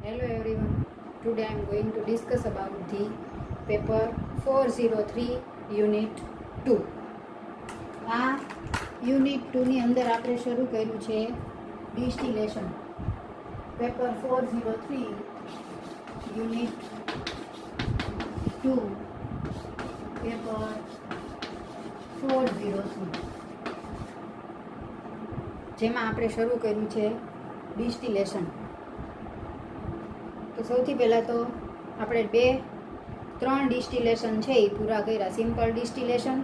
Hello everyone. Today I am going to discuss about the paper 403 unit 2. આ unit 2 ની અંદર આપણે શરૂ કર્યું છે ડિસ્ટિલેશન. પેપર 403 યુનિટ 2 પેપર 403 જેમાં આપણે શરૂ કર્યું છે ડિસ્ટિલેશન. તો સૌથી પહેલાં તો આપણે 3 ડિસ્ટિલેશન છે એ પૂરા કર્યા. સિમ્પલ ડિસ્ટિલેશન,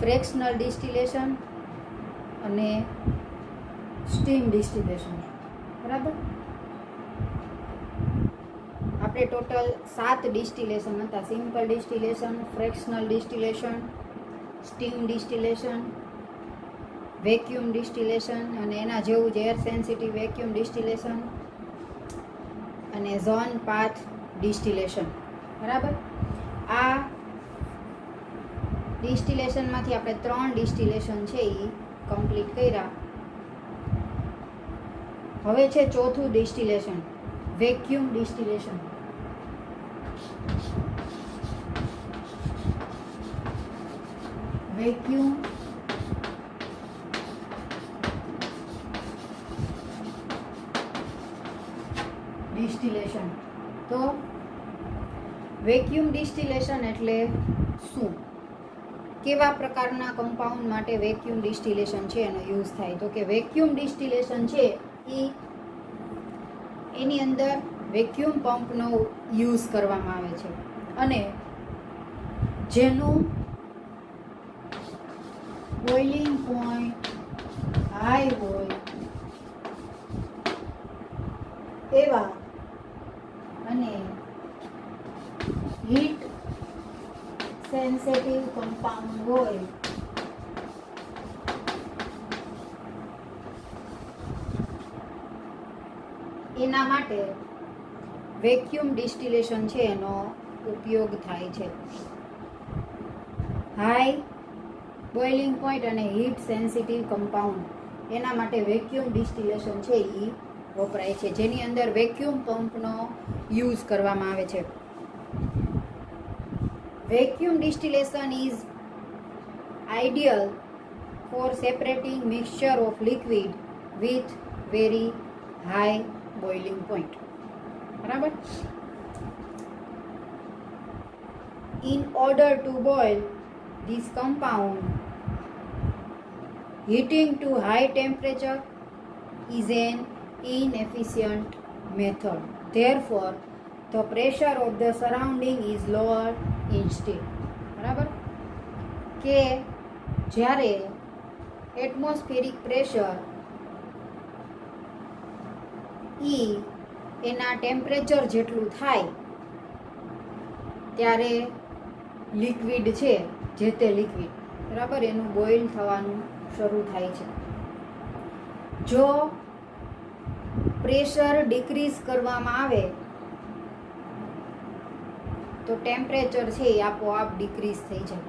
ફ્રેક્શનલ ડિસ્ટિલેશન અને સ્ટીમ ડિસ્ટિલેશન. બરાબર, આપણે ટોટલ 7 ડિસ્ટિલેશન હતા. Simple distillation, fractional distillation, steam distillation, vacuum distillation અને એના જેવું જ એર સેન્સિટિવ વેક્યુમ ડિસ્ટિલેશન અને ઝોન પાથ ડિસ્ટિલેશન. બરાબર, આ ડિસ્ટિલેશનમાંથી આપણે 3 ડિસ્ટિલેશન છે એ કમ્પ્લીટ કર્યા. હવે છે ચોથું distillation, vacuum distillation. Vacuum distillation. તો વેક્યુમ ડિસ્ટિલેશન એટલે શું? કેવા પ્રકારના કમ્પાઉન્ડ માટે વેક્યુમ ડિસ્ટિલેશન છે એનો યુઝ થાય? તો કે વેક્યુમ ડિસ્ટિલેશન છે એની અંદર વેક્યુમ પંપનો યુઝ કરવામાં આવે છે અને જેનું બોઇલિંગ પોઈન્ટ હાઈ હોય એવા અને હીટ સેન્સિટિવ કમ્પાઉન્ડ હોય એના માટે વેક્યુમ ડિસ્ટિલેશન છે એનો ઉપયોગ થાય છે. હાઈ બોઇલિંગ પોઈન્ટ અને હીટ સેન્સિટિવ કમ્પાઉન્ડ એના માટે વેક્યુમ ડિસ્ટિલેશન છે એ વપરાય છે, જેની અંદર વેક્યુમ પંપનો યુઝ કરવામાં આવે છે. Vacuum distillation is ideal for separating mixture of liquid with very high boiling point. બરાબર, in order to boil this compound, heating to high temperature is an inefficient method. Therefore, the pressure of the surrounding is lower instead. બરાબર, કે જ્યારે એટમોસ્ફિરિક pressure એના temperature જેટલું થાય ત્યારે liquid છે, જે તે લિક્વિડ બરાબર એનું બોઇલ થવાનું શરૂ થાય છે. જો પ્રેશર ડિક્રીઝ કરવામાં આવે તો ટેમ્પરેચર છે એ આપોઆપ ડિક્રીઝ થઈ જાય.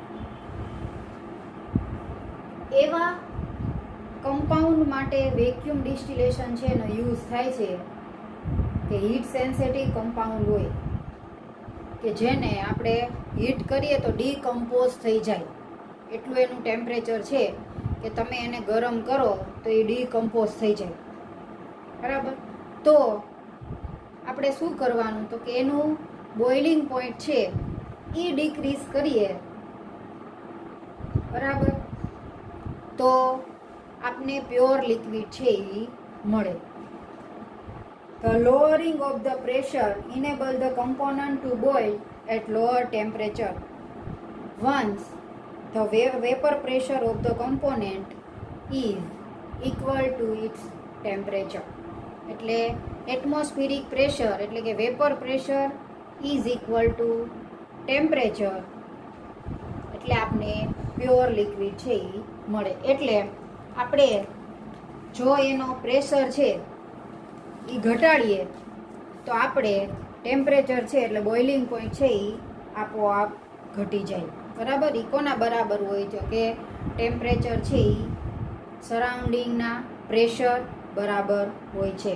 એવા કમ્પાઉન્ડ માટે વેક્યુમ ડિસ્ટિલેશન છે એનો યુઝ થાય છે કે હીટ સેન્સિટિવ કમ્પાઉન્ડ હોય કે જેને આપણે હીટ કરીએ તો ડીકમ્પોઝ થઈ જાય, એટલું એનું ટેમ્પરેચર છે કે તમે એને ગરમ કરો તો એ ડીકમ્પોઝ થઈ જાય. બરાબર, તો આપણે શું કરવાનું? તો કે એનું બોઇલિંગ પોઈન્ટ છે એ ડિક્રીઝ કરીએ. બરાબર, તો આપને પ્યોર લિક્વિડ છે એ મળે. The lowering of the pressure enable the component to boil at lower temperature. Once the vapor pressure of the component is equal to its temperature. એટલે એટમોસ્ફિરિક પ્રેશર એટલે કે vapour pressure is equal to temperature એટલે આપણે pure liquid છે એ મળે. એટલે આપણે જો એનો પ્રેશર છે એ ઘટાડીએ તો આપણે ટેમ્પરેચર છે એટલે બોઇલિંગ પોઈન્ટ છે એ આપોઆપ ઘટી જાય. બરાબર, એ કોના બરાબર હોય? તો કે ટેમ્પરેચર છે એ સરાઉન્ડિંગના પ્રેશર બરાબર હોય છે.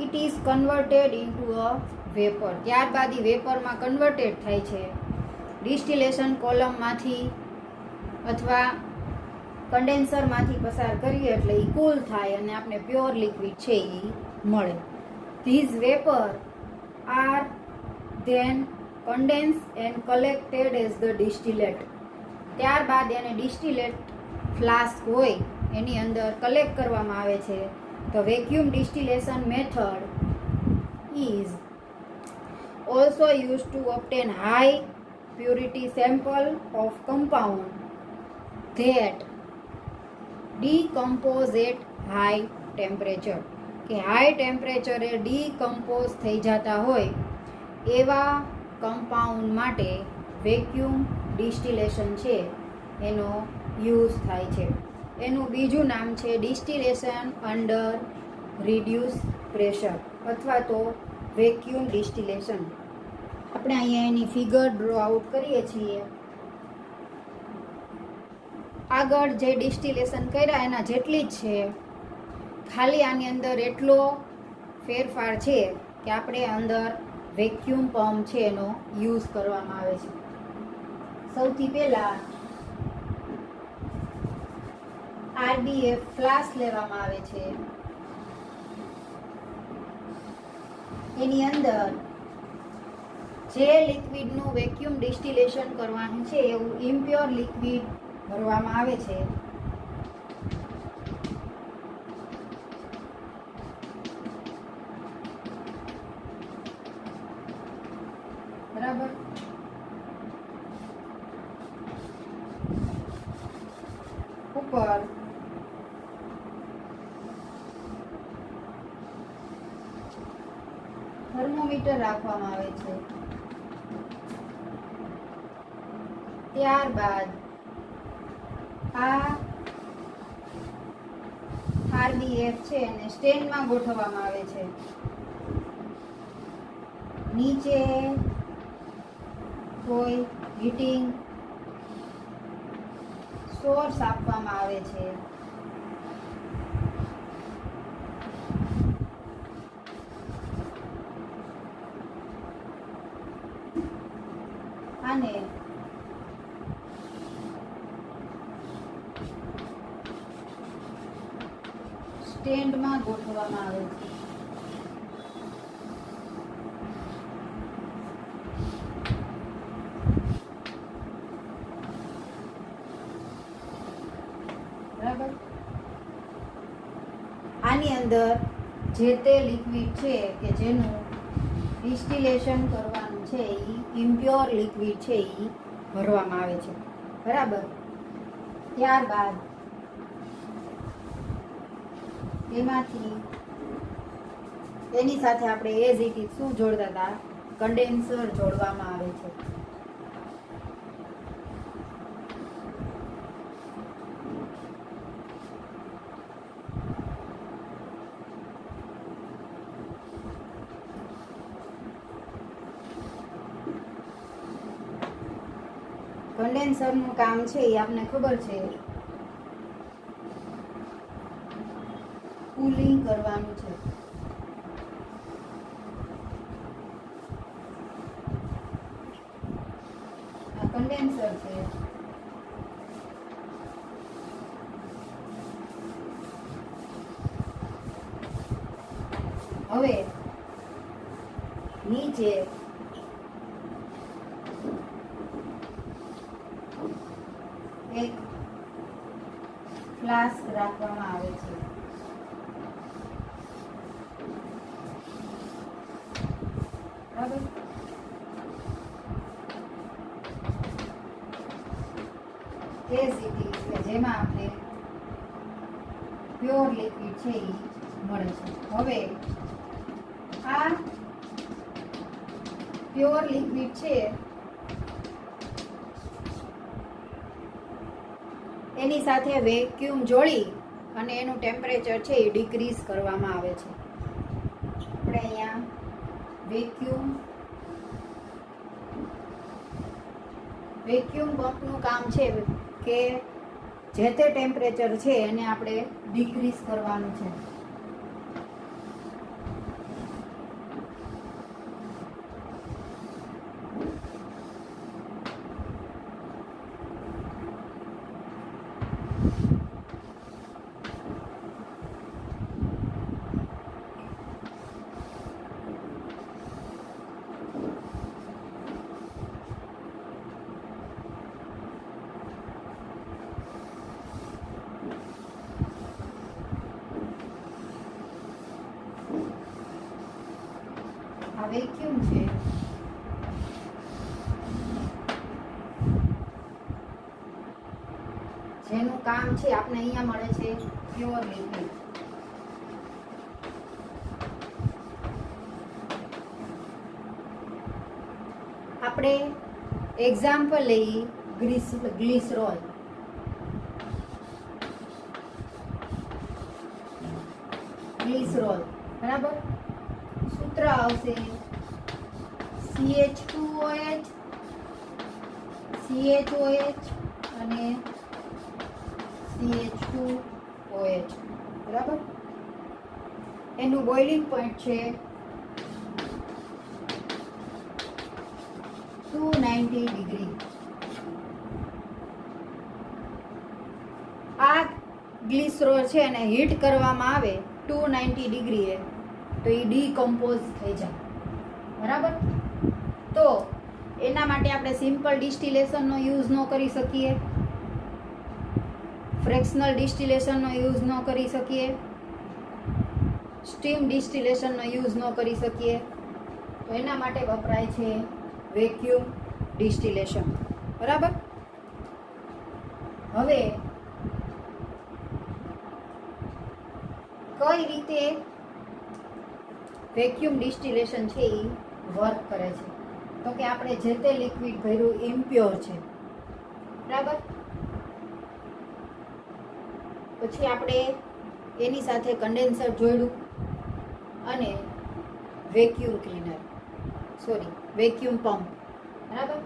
It is converted into a vapour. ત્યારબાદ એ વેપરમાં કન્વર્ટેડ થાય છે. ડિસ્ટિલેશન કોલમમાંથી અથવા કન્ડેન્સરમાંથી પસાર કરીએ એટલે એ કૂલ થાય અને આપણે પ્યોર લિક્વિડ છે એ મળે. These vapour are then condense and collected as the distillate. ત્યારબાદ એને ડિસ્ટિલેટ ફ્લાસ્ક હોય એની અંદર કલેક્ટ કરવામાં આવે છે. તો vacuum distillation method is also use to obtain high purity sample of compound that decompose at high temperature. કે હાઈ ટેમ્પરેચરે ડીકમ્પોઝ થઈ જતા હોય એવા કમ્પાઉન્ડ માટે વેક્યુમ ડિસ્ટિલેશન છે એનો યુઝ થાય છે. એનું બીજું નામ છે ડિસ્ટિલેશન અંડર રિડ્યુસ પ્રેશર અથવા તો વેક્યુમ ડિસ્ટિલેશન. આપણે અહીંયા એની ફિગર ડ્રો આઉટ કરીએ છીએ. આગળ જે ડિસ્ટિલેશન કર્યા એના જેટલી જ છે, ખાલી આની અંદર એટલો ફેરફાર છે કે આપણે અંદર વેક્યુમ પંપ છે એનો યુઝ કરવામાં આવે છે. સૌથી પહેલાં RBF ફ્લાસ્ક લેવામાં આવે છે. એની અંદર જે લિક્વિડનું વેક્યુમ ડિસ્ટિલેશન કરવાનું છે એવું ઇમ્પ્યોર લિક્વિડ ભરવામાં આવે છે. બરાબર. ઉપર થર્મોમીટર રાખવામાં આવે છે. ત્યારબાદ આ RBF છે એને સ્ટેન્ડમાં ગોઠવવામાં આવે છે. નીચે કોઈ હીટિંગ સોર્સ આપવામાં આવે છે. અને સ્ટેન્ડમાં ગોઠવવામાં આવે છે. બરાબર. આની અંદર જે તે લિક્વિડ છે કે જેનું ડિસ્ટિલેશન કરવાનું છે એ ઇમ્પ્યોર લિક્વિડ છે એ ભરવામાં આવે છે. બરાબર. ત્યારબાદ એમાંથી એની સાથે આપણે એઝ ઇટ ઇઝ શું જોડતા હતા, કન્ડેન્સર જોડવામાં આવે છે. કન્ડેન્સરનું કામ છે એ આપને ખબર છે, કુલિંગ કરવાનું છે. આ કન્ડેન્સર છે. હવે નીચે એક ફ્લાસ્ક રાખવામાં આવે છે. બરાબર. જેમાં આપણે પ્યોર લિક્વિડ છે એ મળે છે. હવે આ પ્યોર લિક્વિડ છે એની સાથે વેક્યુમ જોડી અને એનું ટેમ્પરેચર છે એ ડિક્રીઝ કરવામાં આવે છે. આપણે અહીંયા વેક્યુમ પંપનું કામ છે કે જે તે ટેમ્પરેચર છે એને આપણે ડિક્રીઝ કરવાનું છે. આ વેક્યુમ છે, જેનું કામ છે આપણે અહીંયા મળે છે પ્યોર લિક્વિડ. આપણે એક્ઝામ્પલ લઈ ગ્લિસરોલ. ગ્લિસરોલ બરાબર. સૂત્ર આવશે CH2OH CHOH અને CH2OH બરાબર. એનું બોઇલિંગ પોઈન્ટ છે 290 ડિગ્રી. આ ગ્લિસરોલ છે અને હીટ કરવામાં આવે 290 ડિગ્રીએ તો એ ડીકમ્પોઝ થઈ જાય બરાબર. તો એના માટે આપણે સિમ્પલ ડિસ્ટિલેશનનો યુઝ ન કરી શકીએ, ફ્રેક્શનલ ડિસ્ટિલેશનનો યુઝ ન કરી શકીએ, સ્ટીમ ડિસ્ટિલેશનનો યુઝ ન કરી શકીએ. તો એના માટે વપરાય છે વેક્યુમ ડિસ્ટિલેશન બરાબર. હવે કઈ રીતે વેક્યુમ ડિસ્ટિલેશન છે એ વર્ક કરે છે? તો કે આપણે જે તે લિક્વિડ ભર્યું ઇમ્પ્યોર છે બરાબર. પછી આપણે એની સાથે કન્ડેન્સર જોડ્યું અને વેક્યુમ પંપ બરાબર.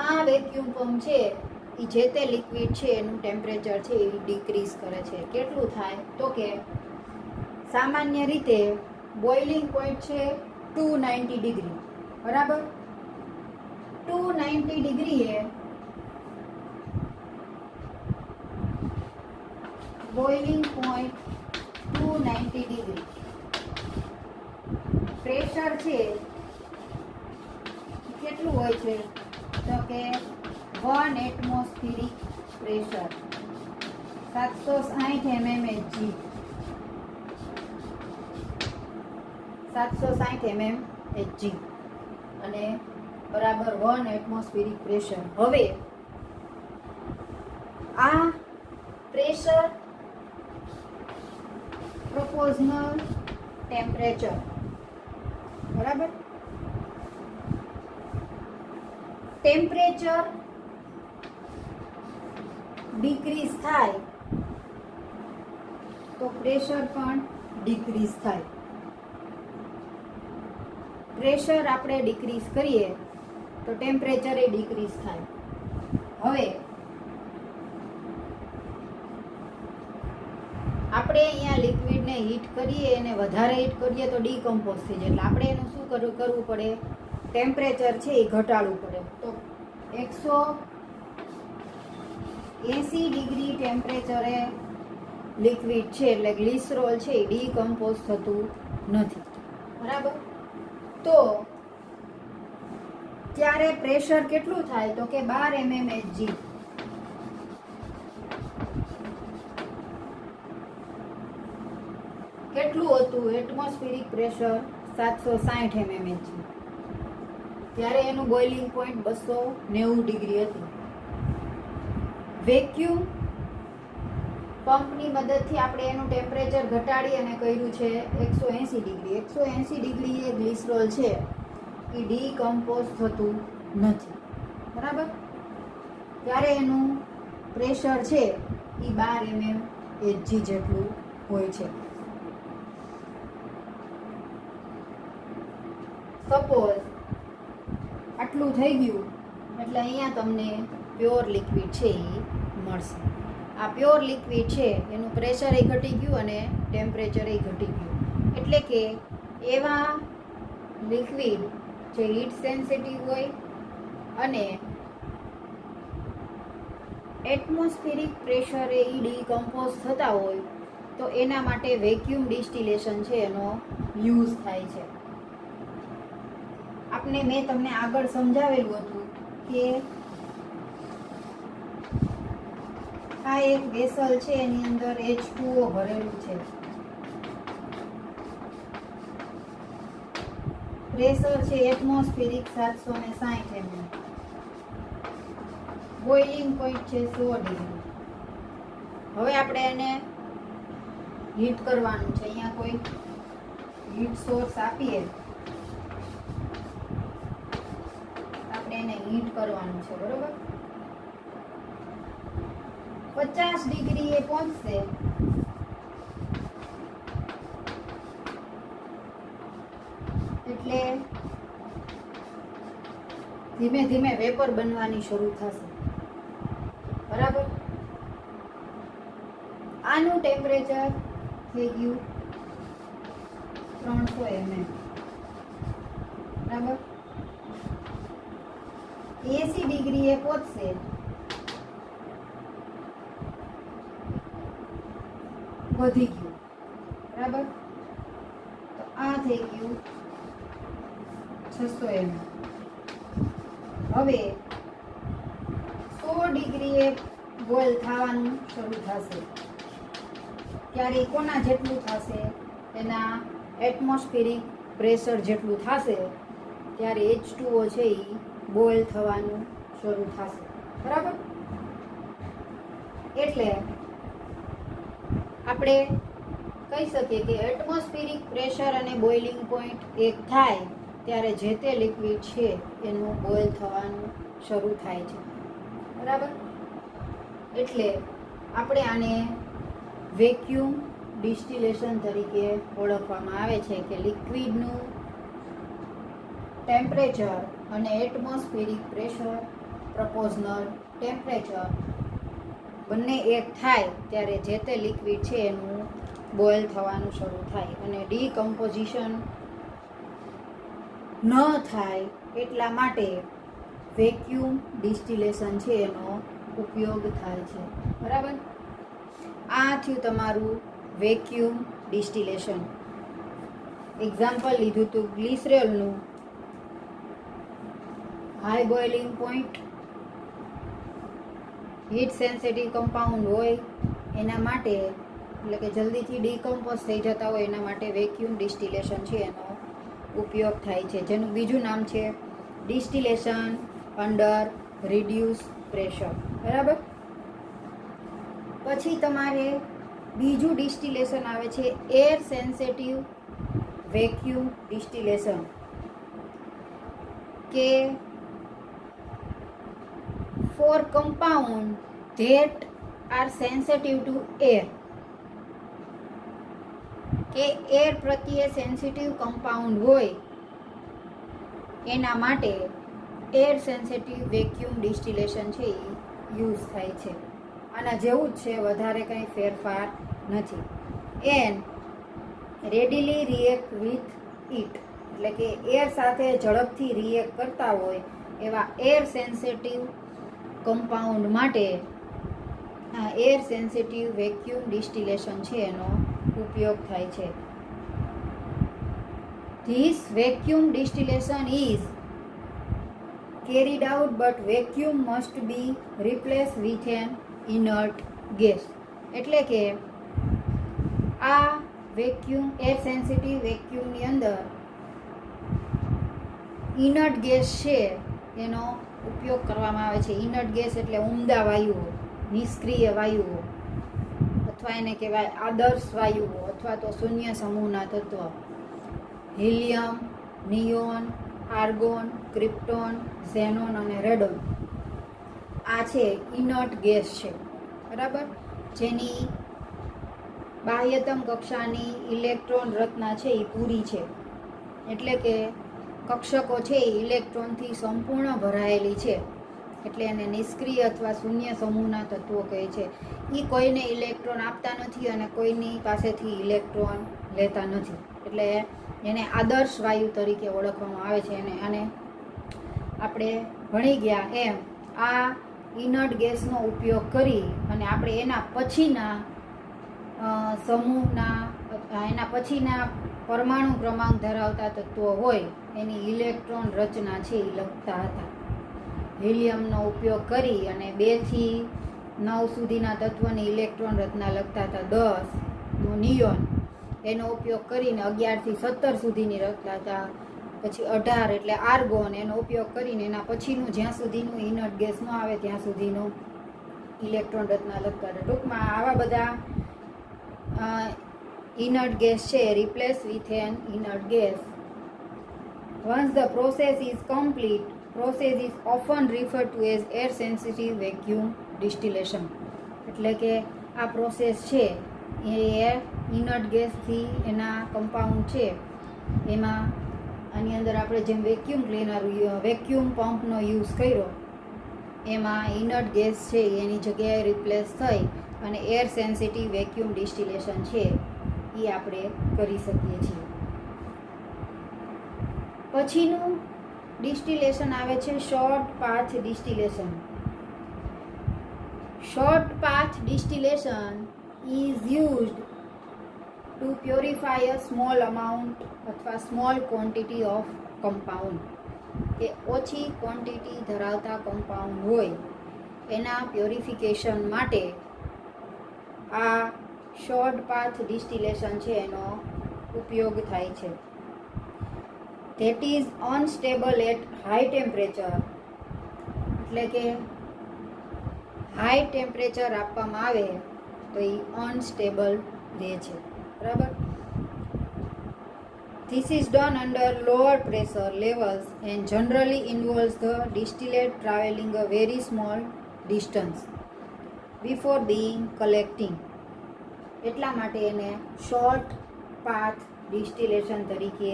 આ વેક્યુમ પંપ છે એ જે તે લિક્વિડ છે એનું ટેમ્પરેચર છે એ ડિક્રીઝ કરે છે. કેટલું થાય? તો કે સામાન્ય રીતે બોઇલિંગ પોઈન્ટ છે 290 ડિગ્રી બરાબર. 290 ડિગ્રીએ બોઇલિંગ પોઈન્ટ 290 ડિગ્રી પ્રેશર છે કેટલું હોય છે? તો કે 1 એટમોસ્ફિરિક પ્રેશર 760 mmHg 760 mmHg અને બરાબર 1 એટમોસ્ફિરિક પ્રેશર. હવે આ પ્રેશર પ્રોપોઝનલ ટેમ્પરેચર બરાબર. ટેમ્પરેચર ડિક્રીઝ થાય તો પ્રેશર પણ ડિક્રીઝ થાય. પ્રેશર આપણે ડિક્રીઝ કરીએ તો ટેમ્પરેચર એ ડિક્રીઝ થાય. હવે આપણે અહીંયા લિક્વિડને હીટ કરીએ અને વધારે હીટ કરીએ તો ડીકમ્પોઝ થઈ જાય. એટલે આપણે એનું શું કરવું પડે? ટેમ્પરેચર છે એ ઘટાડવું પડે. તો 180 ડિગ્રી ટેમ્પરેચરે લિક્વિડ છે એટલે ગ્લિસરોલ છે એ ડીકમ્પોઝ થતું નથી બરાબર. તો ત્યારે પ્રેશર કેટલું થાય? તો કે 12 mmHg. કેટલું હતું? એટમોસ્ફિરિક પ્રેશર 760 mmHg. ત્યારે એનું બોઇલિંગ પોઈન્ટ 290 ડિગ્રી હતું. વેક્યુમ પંપની મદદથી આપણે એનું ટેમ્પરેચર ઘટાડી અને કર્યું છે 180 ડિગ્રી. 180 ડિગ્રીએ ગ્લિસરોલ છે એ ડીકમ્પોઝ થતું નથી બરાબર. ત્યારે એનું પ્રેશર છે એ 12 mmHg જેટલું હોય છે. સપોઝ આટલું થઈ ગયું એટલે અહીંયા તમને પ્યોર લિક્વિડ છે એ મળશે. આ પ્યોર લિક્વિડ છે એનું પ્રેશર એ ઘટી ગયું અને ટેમ્પરેચર એ ઘટી ગયું. એટલે કે એવા લિક્વિડ જે હીટ સેન્સિટિવ હોય અને એટમોસ્ફિરિક પ્રેશરે ડીકમ્પોઝ થતા હોય તો એના માટે વેક્યુમ ડિસ્ટિલેશન છે એનો યુઝ થાય છે. મેં તમને આગળ સમજાવેલું હતું કે આ એક વેસલ છે એની અંદર H2O ભરેલું છે. પ્રેશર છે એટમોસ્ફિરિક 760 mm. બોઇલિંગ પોઈન્ટ છે 100 ડિગ્રી. હવે આપણે એને હીટ કરવાનું છે. અહીંયા કોઈ હીટ સોર્સ આપીએ, આપણે એને હીટ કરવાનું છે, બરોબર. 50 ડિગ્રી એ પહોંચશે એટલે ધીમે ધીમે વેપર બનવાની શરૂ થશે, બરાબર. આનું ટેમ્પરેચર થઈ ગયું 300 mm, બરાબર. 80 ડિગ્રી એ પહોંચશે વધી ગયું, બરાબર. તો આ થઈ ગયું 600 mm. હવે 100 ડિગ્રીએ બોઇલ થવાનું શરૂ થશે. ત્યારે કોના જેટલું થશે? એના એટમોસ્ફિરિક પ્રેશર જેટલું થશે. ત્યારે H2O છે એ બોઇલ થવાનું શરૂ થશે, બરાબર. એટલે આપણે કહી શકીએ કે એટમોસ્ફિરિક પ્રેશર અને બોઇલિંગ પોઈન્ટ એક થાય ત્યારે જે તે લિક્વિડ છે એનું બોઇલ થવાનું શરૂ થાય છે, બરાબર. એટલે આપણે આને વેક્યુમ ડિસ્ટિલેશન તરીકે ઓળખવામાં આવે છે કે લિક્વિડનું ટેમ્પરેચર અને એટમોસ્ફિરિક પ્રેશર પ્રપોઝનલ ટેમ્પરેચર બંને એક થાય ત્યારે જે તે લિક્વિડ છે એનું બોઇલ થવાનું શરૂ થાય અને ડીકમ્પોઝિશન ન થાય એટલા માટે વેક્યુમ ડિસ્ટિલેશન છે એનો ઉપયોગ થાય છે, બરાબર. આ થયું તમારું વેક્યુમ ડિસ્ટિલેશન. એક્ઝામ્પલ લીધું હતું ગ્લિસરેલનું. High boiling point, heat sensitive compound હોય એના માટે, એટલે કે જલ્દીથી ડીકમ્પોઝ થઈ જતા હોય એના માટે વેક્યુમ ડિસ્ટિલેશન છે એનો ઉપયોગ થાય છે, જેનું બીજું નામ છે ડિસ્ટિલેશન અંડર રિડ્યુસ પ્રેશર, બરાબર. પછી તમારે બીજું ડિસ્ટિલેશન આવે છે એર સેન્સિટિવ વેક્યુમ ડિસ્ટિલેશન, કે for compound that are sensitive to air, કે એર પ્રત્યે સેન્સિટિવ કમ્પાઉન્ડ હોય એના માટે એર સેન્સિટિવ વેક્યુમ ડિસ્ટિલેશન છે એ યુઝ થાય છે. આના જેવું જ છે, વધારે કંઈ ફેરફાર નથી. And readily react with it, એટલે કે એર સાથે ઝડપથી રિએક્ટ કરતા હોય એવા એર સેન્સિટિવ કમ્પાઉન્ડ માટે આ એર સેન્સિટિવ વેક્યુમ ડિસ્ટિલેશન છે એનો ઉપયોગ થાય છે. This vacuum distillation is carried out but vacuum must be replaced with an inert gas. એટલે કે આ વેક્યુમ એર સેન્સિટિવ વેક્યુમની અંદર ઇનર્ટ ગેસ છે એનો ઉપયોગ કરવામાં આવે છે. ઇનર્ટ ગેસ એટલે ઉમદા વાયુઓ, નિષ્ક્રિય વાયુઓ, અથવા એને કહેવાય આદર્શ વાયુઓ અથવા તો શૂન્ય સમૂહના તત્વ. Helium, neon, argon, krypton, xenon અને રેડોન આ છે ઇનર્ટ ગેસ છે, બરાબર. જેની બાહ્યતમ કક્ષાની ઇલેક્ટ્રોન રચના છે એ પૂરી છે, એટલે કે કક્ષકો છે એ ઇલેક્ટ્રોનથી સંપૂર્ણ ભરાયેલી છે, એટલે એને નિષ્ક્રિય અથવા શૂન્ય સમૂહના તત્વો કહે છે. એ કોઈને ઇલેક્ટ્રોન આપતા નથી અને કોઈની પાસેથી ઇલેક્ટ્રોન લેતા નથી, એટલે એને આદર્શ વાયુ તરીકે ઓળખવામાં આવે છે. અને આપણે ભણી ગયા એમ આ ઇનર્ટ ગેસનો ઉપયોગ કરી અને આપણે એના પછીના એના પછીના પરમાણુ ક્રમાંક ધરાવતા તત્વો હોય એની ઇલેક્ટ્રોન રચના છે એ લખતા હતા. હિલિયમનો ઉપયોગ કરી અને 2 થી 9 સુધીના તત્વની ઇલેક્ટ્રોન રચના લખતા હતા. 10 નિયોન એનો ઉપયોગ કરીને 11 થી 17 સુધીની લખતા હતા. પછી 18 એટલે આર્ગોન એનો ઉપયોગ કરીને એના પછીનું જ્યાં સુધીનું ઇનર્ટ ગેસ ન આવે ત્યાં સુધીનું ઇલેક્ટ્રોન રચના લખતા હતા. ટૂંકમાં આવા બધા inert gas છે replace with an inert gas. Once the process is complete, process is often referred to as air sensitive vacuum distillation. એટલે કે આ પ્રોસેસ છે એ ઇનર્ટ ગેસથી એના કમ્પાઉન્ડ છે એમાં આની અંદર આપણે જેમ વેક્યુમ પંપનો યુઝ કર્યો એમાં ઇનર્ટ ગેસ છે એની જગ્યાએ રિપ્લેસ થઈ અને એર સેન્સિટિવ વેક્યુમ ડિસ્ટિલેશન છે એ આપણે કરી શકીએ છીએ. પછીનું ડિસ્ટિલેશન આવે છે short path distillation. Short path distillation is used to purify a small amount અથવા સ્મોલ ક્વોન્ટિટી ઓફ કમ્પાઉન્ડ. કે ઓછી ક્વોન્ટિટી ધરાવતા કમ્પાઉન્ડ હોય એના પ્યોરિફિકેશન માટે આ શોર્ટ પાથ ડિસ્ટિલેશન છે એનો ઉપયોગ થાય છે. That is unstable at high temperature. એટલે કે હાઈ ટેમ્પરેચર આપવામાં આવે તો એ અનસ્ટેબલ રહે છે. બરાબર. This is done under lower pressure levels and generally involves the distillate traveling a very small distance before being collecting. એટલા માટે એને શોર્ટ પાથ ડિસ્ટિલેશન તરીકે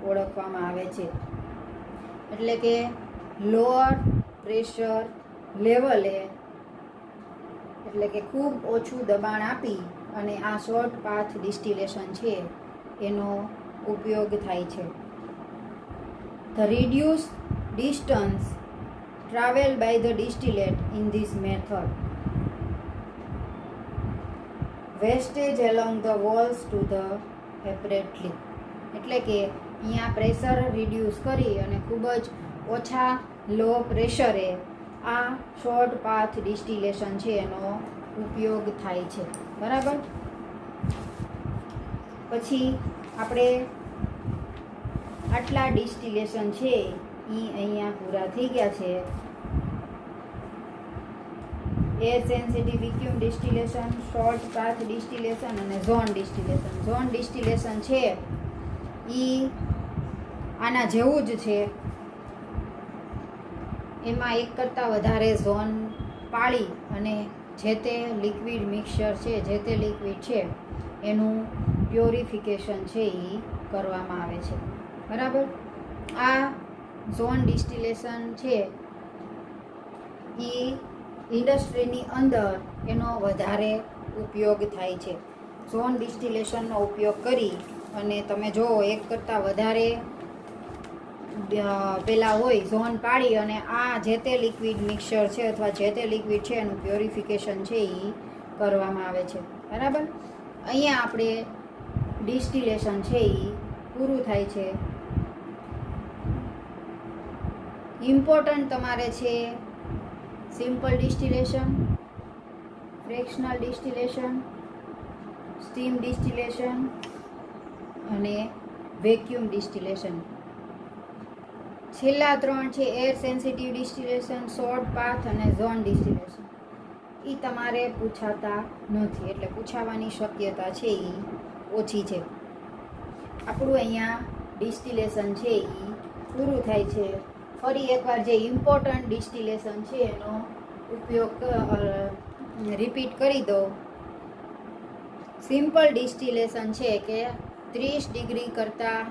ઓળખવામાં આવે છે. એટલે કે લોઅર પ્રેશર લેવલે એટલે કે ખૂબ ઓછું દબાણ આપી અને આ શોર્ટ પાથ ડિસ્ટિલેશન છે એનો ઉપયોગ થાય છે. The reduced distance traveled by the distillate in this method wastage along the walls to the apparently. એટલે કે અહીંયા પ્રેશર રિડ્યુસ કરી અને ખૂબ જ ઓછા લો પ્રેશરે આ શોર્ટ પાથ ડિસ્ટિલેશન છે એનો ઉપયોગ થાય છે. બરાબર. પછી આપણે આટલા ડિસ્ટિલેશન છે એ અહીંયા પૂરા થઈ ગયા છે. Air sensitive vacuum distillation, short path distillation અને ઝોન ડિસ્ટિલેશન. ઝોન ડિસ્ટિલેશન છે એ આના જેવું જ છે. એમાં એક કરતાં વધારે ઝોન પાળી અને જે તે લિક્વિડ મિક્સચર છે જે તે લિક્વિડ છે એનું પ્યોરિફિકેશન છે એ કરવામાં આવે છે. બરાબર. આ ઝોન ડિસ્ટિલેશન છે એ ઇન્ડસ્ટ્રીની અંદર એનો વધારે ઉપયોગ થાય છે. ઝોન ડિસ્ટિલેશનનો ઉપયોગ કરી અને તમે જો એક કરતાં વધારે પેલા હોય ઝોન પાડી અને આ જે તે લિક્વિડ મિક્સચર છે અથવા જે તે લિક્વિડ છે એનું પ્યોરિફિકેશન છે એ કરવામાં આવે છે. બરાબર. અહીંયા આપણે ડિસ્ટિલેશન છે એ પૂરું થાય છે. ઇમ્પોર્ટન્ટ તમારે છે simple distillation, fractional distillation, steam distillation અને વેક્યુમ ડિસ્ટિલેશન. છેલ્લા 3 છે air sensitive distillation, short path અને ઝોન ડિસ્ટિલેશન. એ તમારે પૂછાતા નથી એટલે પૂછાવાની શક્યતા છે એ ઓછી છે. આપણું અહીંયા ડિસ્ટિલેશન છે એ પૂરું થાય છે. ફરી એકવાર જે ઇમ્પોર્ટન્ટ ડિસ્ટિલેશન છે એનો ઉપયોગ રિપીટ કરી દો. સિમ્પલ ડિસ્ટિલેશન છે કે 30 ડિગ્રી કરતાં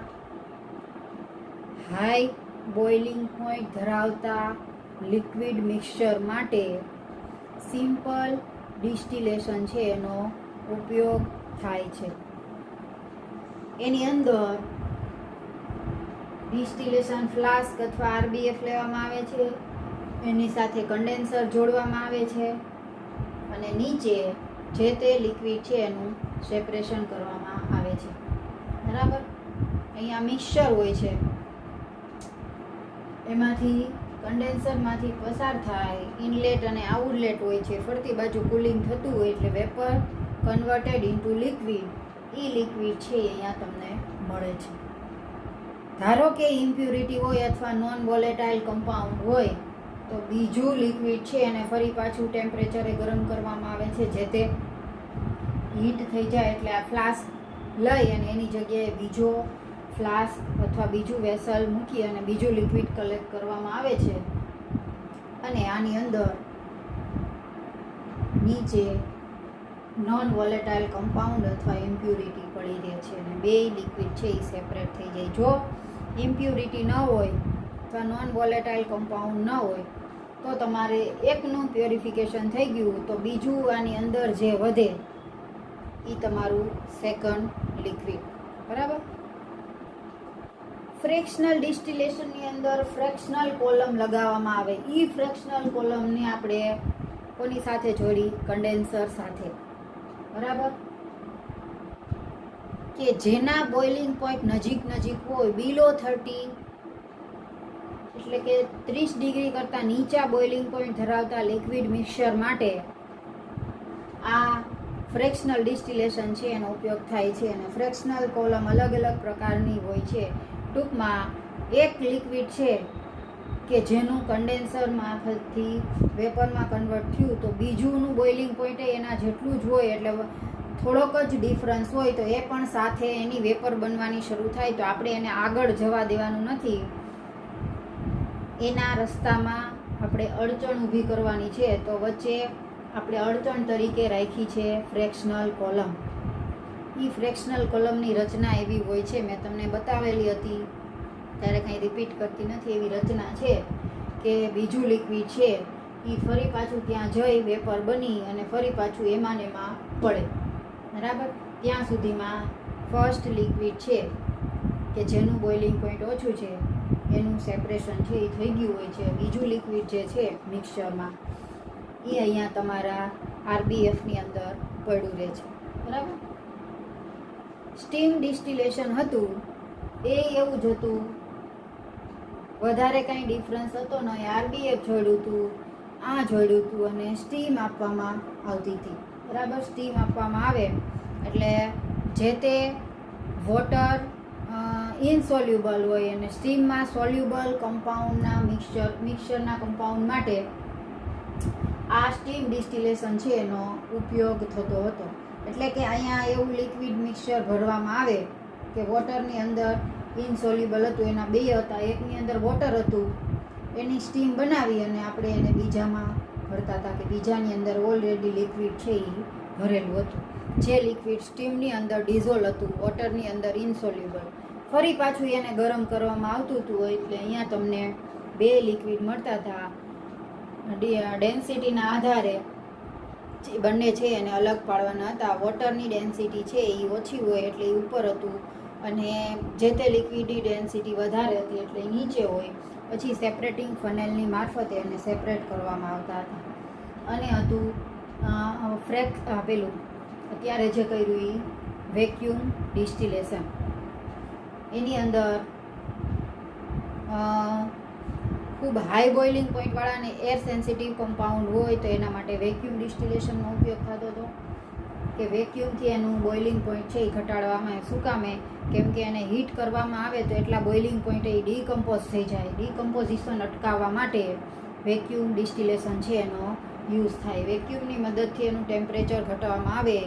હાઈ બોઇલિંગ પોઈન્ટ ધરાવતા લિક્વિડ મિક્સચર માટે સિમ્પલ ડિસ્ટિલેશન છે એનો ઉપયોગ થાય છે. એની અંદર ડિસ્ટિલેશન ફ્લાસ્ક અથવા RBF લેવામાં આવે છે એની સાથે કન્ડેન્સર જોડવામાં આવે છે અને નીચે જે તે લિક્વિડ છે એનું સેપરેશન કરવામાં આવે છે. બરાબર. અહીંયા મિક્સચર હોય છે, એમાંથી કન્ડેન્સરમાંથી પસાર થાય, ઇનલેટ અને આઉટલેટ હોય છે, ફરતી બાજુ કુલિંગ થતું હોય એટલે વેપર કન્વર્ટેડ ઇન્ટુ લિક્વિડ. એ લિક્વિડ છે અહીંયા તમને મળે છે. ધારો કે ઇમ્પ્યુરિટી હોય અથવા નોન વોલેટાઇલ કમ્પાઉન્ડ હોય તો બીજું લિક્વિડ છે એને ફરી પાછું ટેમ્પરેચરે ગરમ કરવામાં આવે છે. જે તે હીટ થઈ જાય એટલે આ ફ્લાસ્ક લઈ અને એની જગ્યાએ બીજો ફ્લાસ્ક અથવા બીજું વેસલ મૂકી અને બીજું લિક્વિડ કલેક્ટ કરવામાં આવે છે અને આની અંદર નીચે નોન વોલેટાઇલ કમ્પાઉન્ડ અથવા ઇમ્પ્યુરિટી પડી રહે છે અને બે લિક્વિડ છે એ સેપરેટ થઈ જાય. જો ઇમ્પ્યુરિટી ન હોય અથવા નોન વોલેટાઇલ કમ્પાઉન્ડ ન હોય તો તમારે એકનું પ્યોરિફિકેશન થઈ ગયું તો બીજું આની અંદર જે વધે એ તમારું સેકન્ડ લિક્વિડ. બરાબર. ફ્રેક્શનલ ડિસ્ટિલેશનની અંદર ફ્રેક્શનલ કોલમ લગાવવામાં આવે. એ ફ્રેક્શનલ કોલમને આપણે કોની સાથે જોડી? કન્ડેન્સર સાથે. બરાબર. કે જેના બોઇલિંગ પોઈન્ટ નજીક હોય, બિલો 30 એટલે કે 30 ડિગ્રી કરતાં નીચા બોઇલિંગ પોઈન્ટ ધરાવતા લિક્વિડ મિક્સચર માટે આ ફ્રેક્શનલ ડિસ્ટિલેશન છે એનો ઉપયોગ થાય છે. અને ફ્રેક્શનલ કોલમ અલગ અલગ પ્રકારની હોય છે. ટૂંકમાં એક લિક્વિડ છે કે જેનું કન્ડેન્સરમાંથી વેપરમાં કન્વર્ટ થયું તો બીજુંનું બોઇલિંગ પોઈન્ટ એના જેટલું જ હોય એટલે થોડોક જ ડિફરન્સ હોય તો એ પણ સાથે એની વેપર બનવાની શરૂ થાય તો આપણે એને આગળ જવા દેવાનું નથી. એના રસ્તામાં આપણે અડચણ ઊભી કરવાની છે તો વચ્ચે આપણે અડચણ તરીકે રાખી છે ફ્રેક્શનલ કોલમ. એ ફ્રેક્શનલ કોલમની રચના એવી હોય છે, મેં તમને બતાવેલી હતી ત્યારે કંઈ રિપીટ કરતી નથી. એવી રચના છે કે બીજું લિક્વિડ છે એ ફરી પાછું ત્યાં જઈ વેપર બની અને ફરી પાછું એમાં ને એમાં પડે. બરાબર. ત્યાં સુધીમાં ફર્સ્ટ લિક્વિડ છે કે જેનું બોઇલિંગ પોઈન્ટ ઓછું છે એનું સેપરેશન છે એ થઈ ગયું હોય છે. બીજું લિક્વિડ જે છે મિક્સચરમાં એ અહીંયા તમારા આરબીએફની અંદર પડ્યું રહે છે. બરાબર. સ્ટીમ ડિસ્ટિલેશન હતું એ એવું જ હતું, વધારે કાંઈ ડિફરન્સ હતો નહીં. આરબીએફ જોડ્યું હતું, આ જોડ્યું હતું અને સ્ટીમ આપવામાં આવતી હતી. બરાબર. સ્ટીમ આપવામાં આવે એટલે જે તે વોટર ઇનસોલ્યુબલ હોય અને સ્ટીમમાં સોલ્યુબલ કમ્પાઉન્ડના મિક્સચરના કમ્પાઉન્ડ માટે આ સ્ટીમ ડિસ્ટિલેશન છે એનો ઉપયોગ થતો હતો. એટલે કે અહીંયા એવું લિક્વિડ મિક્સચર ભરવામાં આવે કે વોટરની અંદર ઇનસોલ્યુબલ હતું, એના બે હતા, એકની અંદર વોટર હતું, એની સ્ટીમ બનાવી અને આપણે એને બીજામાં ભરતા હતા કે બીજાની અંદર ઓલરેડી લિક્વિડ છે એ ભરેલું હતું. જે લિક્વિડ સ્ટીમની અંદર ડિઝોલ્વ હતું, વોટરની અંદર ઇનસોલ્યુબલ, ફરી પાછું એને ગરમ કરવામાં આવતું હતું એટલે અહીંયા તમને બે લિક્વિડ મળતા હતા. ડેન્સિટીના આધારે બંને છે એને અલગ પાડવાના હતા. વોટરની ડેન્સિટી છે એ ઓછી હોય એટલે એ ઉપર હતું અને જે તે લિક્વિડની ડેન્સિટી વધારે હતી એટલે નીચે હોય. પછી સેપરેટિંગ ફનેલની મારફતે એને સેપરેટ કરવામાં આવતા હતા. અને હતું પેલું અત્યારે જે કર્યું એ વેક્યુમ ડિસ્ટિલેશન. એની અંદર ખૂબ હાઈ બોઇલિંગ પોઈન્ટવાળા અને એર સેન્સિટિવ કમ્પાઉન્ડ હોય તો એના માટે વેક્યુમ ડિસ્ટિલેશનનો ઉપયોગ થતો હતો કે વેક્યુમથી એનું બોઇલિંગ પોઈન્ટ છે એ ઘટાડવામાં. શું કામે? કેમ કે એને હીટ કરવામાં આવે તો એટલા બોઇલિંગ પોઈન્ટ એ ડીકમ્પોઝ થઈ જાય. ડીકમ્પોઝિશન અટકાવવા માટે વેક્યુમ ડિસ્ટિલેશન છે એનો યુઝ થાય. વેક્યુમની મદદથી એનું ટેમ્પરેચર ઘટાડવામાં આવે.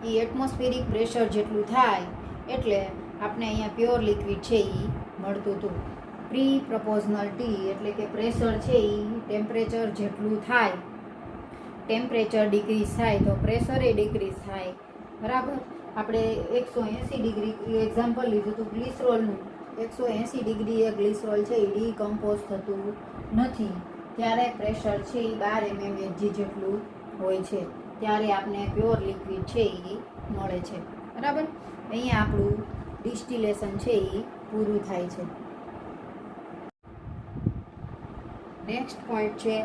એ એટમોસ્ફિરિક પ્રેશર જેટલું થાય એટલે આપણે અહીંયા પ્યોર લિક્વિડ છે એ મળતું હતું. પ્રી પ્રપોઝનલ ટી એટલે કે પ્રેશર છે એ ટેમ્પરેચર જેટલું થાય, ટેમ્પરેચર ડિક્રીઝ થાય તો પ્રેશરે ડિક્રીઝ થાય. બરાબર. આપણે 180 ડિગ્રી એક્ઝામ્પલ લીધું હતું ગ્લિસરોલનું. 180 ડિગ્રીએ ગ્લિસરોલ છે એ ડીકમ્પોઝ થતું નથી ત્યારે પ્રેશર છે એ 12 mmHg જેટલું હોય છે ત્યારે આપણે પ્યોર લિક્વિડ છે એ મળે છે. બરાબર. અહીંયા આપણું ડિસ્ટિલેશન છે એ પૂરું થાય છે. નેક્સ્ટ પોઈન્ટ છે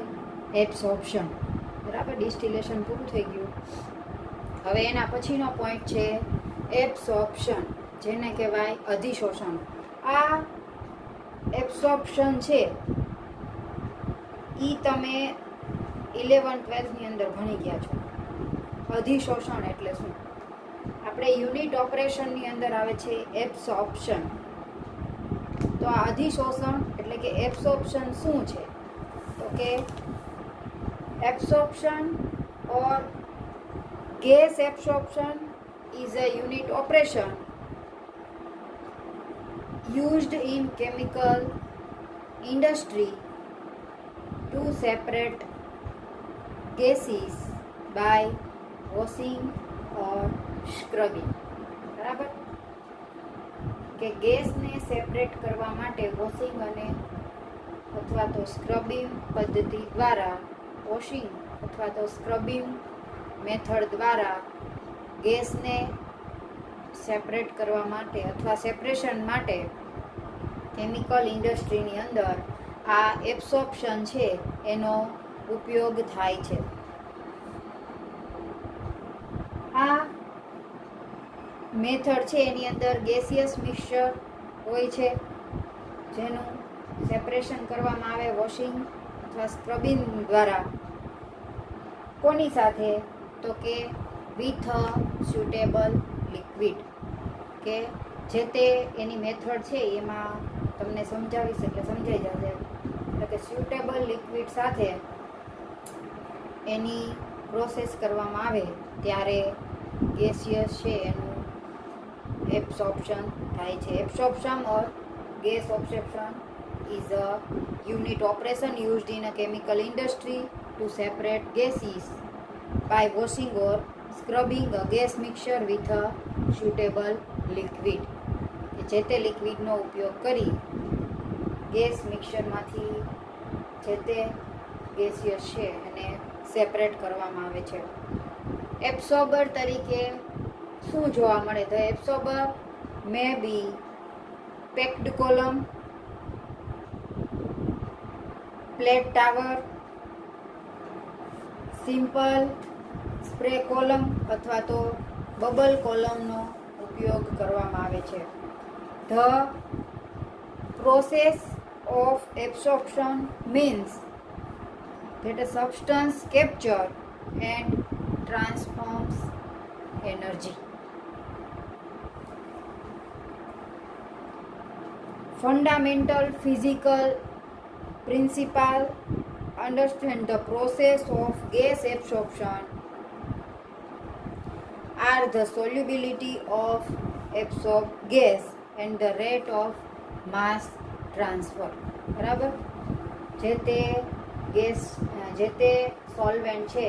એબ્સોર્પ્શન. બરાબર, ડિસ્ટિલેશન પૂરું થઈ ગયું. હવે એના પછીનો પોઈન્ટ છે એબ્સોર્પ્શન, જેને કહેવાય અધિશોષણ. આ એબ્સોર્પ્શન છે એ તમે 11-12ની અંદર ભણી ગયા છો. અધિશોષણ એટલે શું? આપણે યુનિટ ઓપરેશનની અંદર આવે છે એબ્સોર્પ્શન. તો આ અધિશોષણ એટલે કે એબ્સોર્પ્શન શું છે? તો કે absorption or gas absorption is a unit operation used in chemical industry to separate gases by washing or scrubbing. બરાબર, કે ગેસને સેપરેટ કરવા માટે વોશિંગ અને અથવા તો સ્ક્રબિંગ પદ્ધતિ દ્વારા, વોશિંગ અથવા તો સ્ક્રબિંગ મેથડ દ્વારા ગેસને સેપરેટ કરવા માટે અથવા સેપરેશન માટે કેમિકલ ઇન્ડસ્ટ્રીની અંદર આ એબ્સોર્પ્શન છે એનો ઉપયોગ થાય છે. આ મેથડ છે એની અંદર ગેસિયસ મિક્સચર હોય છે, જેનું સેપરેશન કરવામાં આવે વોશિંગ અથવા સ્ક્રબિંગ દ્વારા. કોની સાથે? તો કે વિથ અ સ્યુટેબલ લિક્વિડ, કે જે તે એની મેથડ છે એમાં તમને સમજાવીશ એટલે સમજાઈ જશે. એટલે કે સ્યુટેબલ લિક્વિડ સાથે એની પ્રોસેસ કરવામાં આવે ત્યારે ગેસિયસ છે એનું એબ્સોર્પ્શન થાય છે. Absorption or gas absorption is a unit operation used in a chemical industry to separate gases by washing or scrubbing a gas mixture with a suitable liquid. જે તે લિક્વિડનો ઉપયોગ કરી ગેસ મિક્સરમાંથી જે તે ગેસિયસ છે એને સેપરેટ કરવામાં આવે છે. એબ્સોર્બર તરીકે શું જોવા મળે? તો absorber may be packed column, plate tower, simple spray column અથવા તો બબલ કોલમનો ઉપયોગ કરવામાં આવે છે. The process of absorption means that a substance capture and transforms energy. Fundamental physical principle understand the process of gas absorption are the solubility of absorbed gas and the rate of mass transfer. બરાબર, જે તે solvent છે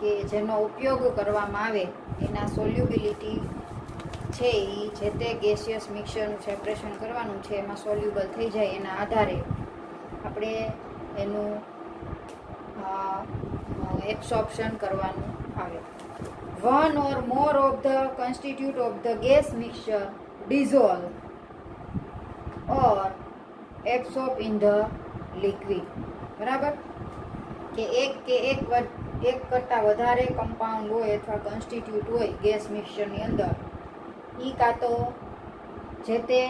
કે જેનો ઉપયોગ કરવામાં આવે એના સોલ્યુબિલિટી છે એ જે તે ગેસિયસ મિક્સરનું સેપરેશન કરવાનું છે એમાં સોલ્યુબલ થઈ જાય એના આધારે આપણે એનું એબ્સોર્પ્શન કરવાનું આવે. One or more of the constitute of the gas mixture dissolve or absorb in the liquid. બરાબર, કે એક કરતાં વધારે કમ્પાઉન્ડ હોય અથવા કોન્સ્ટિટ્યુટ હોય ગેસ મિક્સચરની અંદર, એ કાં તો જે તે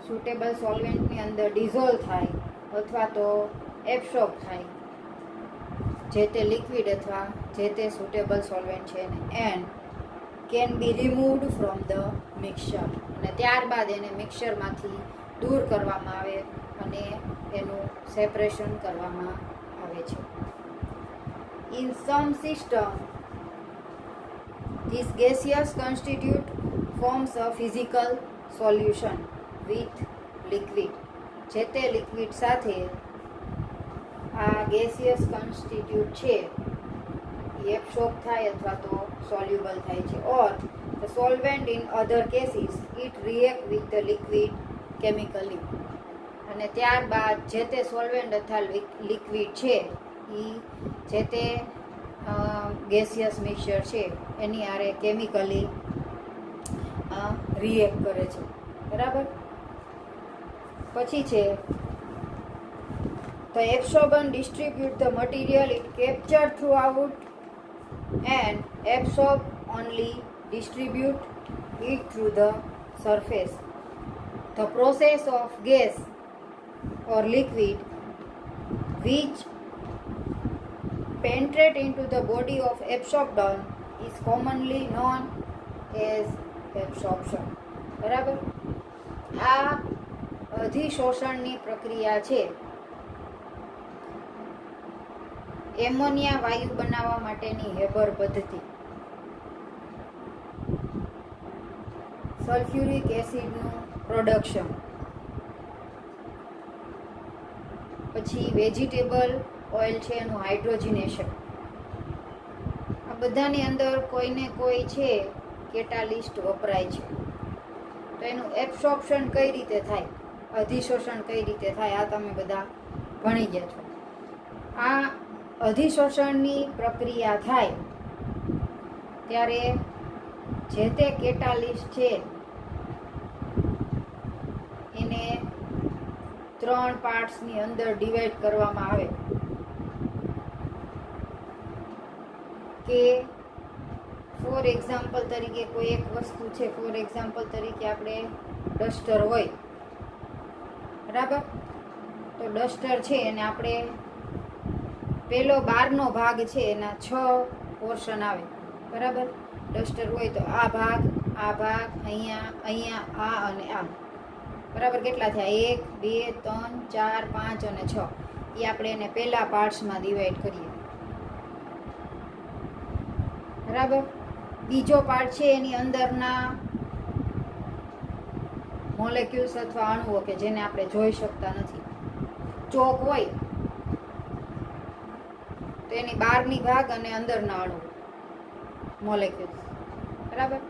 સુટેબલ સોલ્વેન્ટની અંદર ડિઝોલ્વ થાય અથવા તો એબ્સોર્બ થાય જે તે લિક્વિડ અથવા જે તે સુટેબલ સોલ્વેન્ટ છે and can be removed from the mixture, અને ત્યારબાદ એને મિક્સચરમાંથી દૂર કરવામાં આવે અને એનું સેપરેશન કરવામાં આવે છે. In some system, this gaseous constituent forms a physical solution with liquid. જે તે લિક્વિડ સાથે આ ગેસિયસ કોન્સ્ટિટ્યુટ છે એ એબ્સોર્બ થાય અથવા તો સોલ્યુબલ થાય છે. ઓર the solvent in other cases it react with the liquid chemically. અને ત્યારબાદ જે તે સોલ્વેન્ટ અથવા લિક્વિડ છે એ જે તે ગેસિયસ મિક્સચર છે એની આરે કેમિકલી રિએક્ટ કરે છે. બરાબર, પછી છે The absorbent distribute the material it captured throughout and absorb only distribute it through the surface. The process of gas or liquid which penetrate into the body of absorbed is commonly known as absorption. બરાબર? આ અધિશોષણની પ્રક્રિયા છે. Ammonia વાયુ બનાવવા માટેની Haber પદ્ધતિ. Sulphuric એસિડનું production, પછી vegetable oil છે એનું હાઇડ્રોજનેશન. આ બધાની અંદર કોઈને કોઈ છે કેટાલિસ્ટ વપરાય છે. તો એનું એબ્સોર્પ્શન કઈ રીતે થાય, અધિશોષણ કઈ રીતે થાય, આ તમે બધા ભણી ગયા છો. આ અધિશોષણની પ્રક્રિયા થાય ત્યારે જે તે કેટાલિસ્ટ છે એને 3 પાર્ટ્સની અંદર ડિવાઈડ કરવામાં આવે. કે ફોર એક્ઝામ્પલ તરીકે કોઈ એક વસ્તુ છે, ફોર એક્ઝામ્પલ તરીકે આપણે ડસ્ટર હોય, બરાબર? તો ડસ્ટર છે એને આપણે પેલો બહારનો ભાગ છે એના 6 પોર્શન આવે, બરાબર? ડસ્ટર હોય તો આ ભાગ, અહીંયા, આ અને આ, બરાબર? કેટલા થયા? 1 2 3 4 5 અને 6. એ આપણે એને પહેલા પાર્ટ્સમાં ડિવાઈડ કરીએ, બરાબર? બીજો પાર્ટ છે એની અંદરના મોલેક્યુલ્સ અથવા અણુઓ કે જેને આપણે જોઈ શકતા નથી. ચોક હોય તો એની બહારની ભાગ અને અંદરના અણુ મોલેક્યુલ્સ, બરાબર?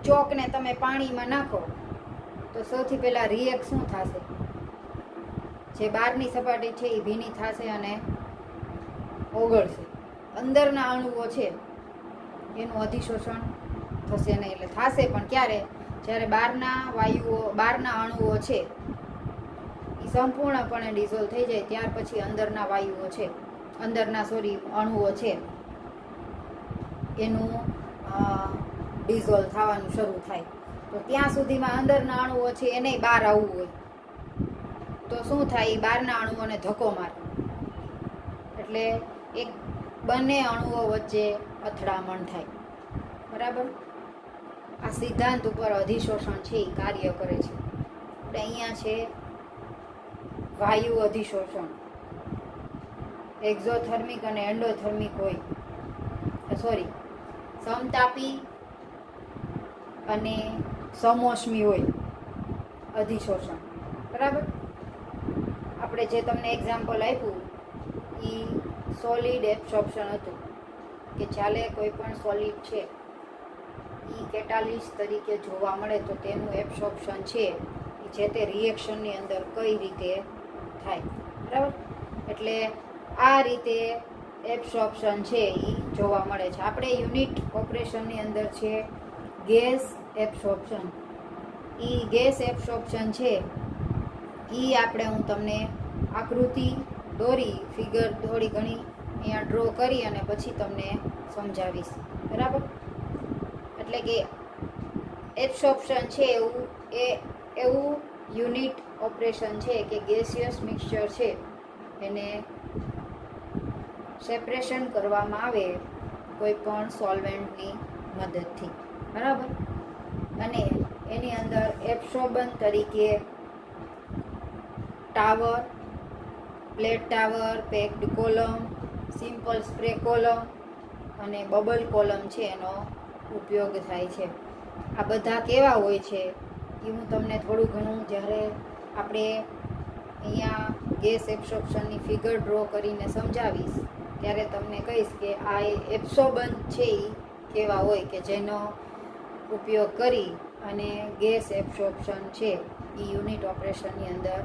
ચોકને તમે પાણીમાં નાખો તો સૌથી પહેલાં રિએક્ટ શું થશે? જે બહારની સપાટી છે એ ભીની થશે અને ઓગળશે. અંદરના અણુઓ છે એનું અધિશોષણ થશે નહીં. એટલે થશે પણ ક્યારે? જ્યારે બહારના અણુઓ છે એ સંપૂર્ણપણે ડિઝોલ્વ થઈ જાય ત્યાર પછી અંદરના અણુઓ છે એનું ડિઝોલ્વ થવાનું શરૂ થાય. તો ત્યાં સુધીમાં અંદરના અણુઓ છે એને બહાર આવવું હોય તો શું થાય? બહારના અણુઓને ધક્કો મારે એટલે એક બંને અણુઓ વચ્ચે અથડામણ થાય, બરાબર? આ સિદ્ધાંત ઉપર અધિશોષણ છે એ કાર્ય કરે છે. એટલે અહીંયા છે વાયુ અધિશોષણ. એક્ઝોથર્મિક અને એન્ડોથર્મિક હોય, સમતાપી અને સમોષ્મી હોય અધિશોષણ, બરાબર? આપણે જે તમને એક્ઝામ્પલ આપ્યું એ સોલિડ એબ્સોર્પ્શન હતું કે ચાલે કોઈ પણ સોલિડ છે એ કેટાલિસ્ટ તરીકે જોવા મળે તો તેનું એબ્સોર્પ્શન છે એ જે તે રિએક્શનની અંદર કઈ રીતે થાય, બરાબર? એટલે આ રીતે એબ્સોર્પ્શન છે એ જોવા મળે છે. આપણે યુનિટ ઓપરેશનની અંદર છે ગેસ એબ્સોર્પ્શન. એ ગેસ એબ્સોર્પ્શન છે એ હું તમને આકૃતિ દોરી, ફિગર થોડી ઘણી અહીંયા ડ્રો કરી અને પછી તમને સમજાવીશ, બરાબર? એટલે કે એબ્સોર્પ્શન છે એવું યુનિટ ઓપરેશન છે કે ગેસિયસ મિક્સચર છે એને સેપરેશન કરવામાં આવે કોઈ પણ સોલ્વેન્ટની મદદથી, બરાબર? અને એની અંદર એબ્સોર્બન્ટ તરીકે tower, plate tower, packed column, simple spray column અને બબલ કોલમ છે એનો ઉપયોગ થાય છે. આ બધા કેવા હોય છે એ હું તમને થોડું ઘણું જ્યારે આપણે અહીંયા ગેસ એબ્સોર્પ્શનની ફિગર ડ્રો કરીને સમજાવીશ ત્યારે તમને કહીશ કે આ એબ્સોર્બન્ટ છે એ કેવા હોય કે જેનો ઉપયોગ કરી અને ગેસ એબ્સોર્પ્શન છે એ યુનિટ ઓપરેશનની અંદર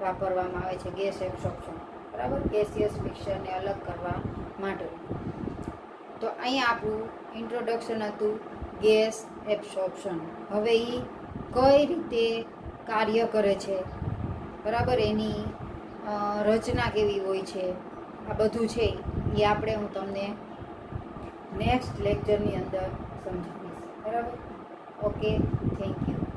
વાપરવામાં આવે છે. ગેસ એબ્સોર્પ્શન, બરાબર? ગેસિયસ મિક્સચરને અલગ કરવા માટે. તો અહીંયા આપણું ઇન્ટ્રોડક્શન હતું ગેસ એબ્સોર્પ્શન. હવે એ કઈ રીતે કાર્ય કરે છે, બરાબર? એની રચના કેવી હોય છે, આ બધું છે એ આપણે હું તમને નેક્સ્ટ લેક્ચરની અંદર સમજાવીશ. બરાબર? Okay, thank you.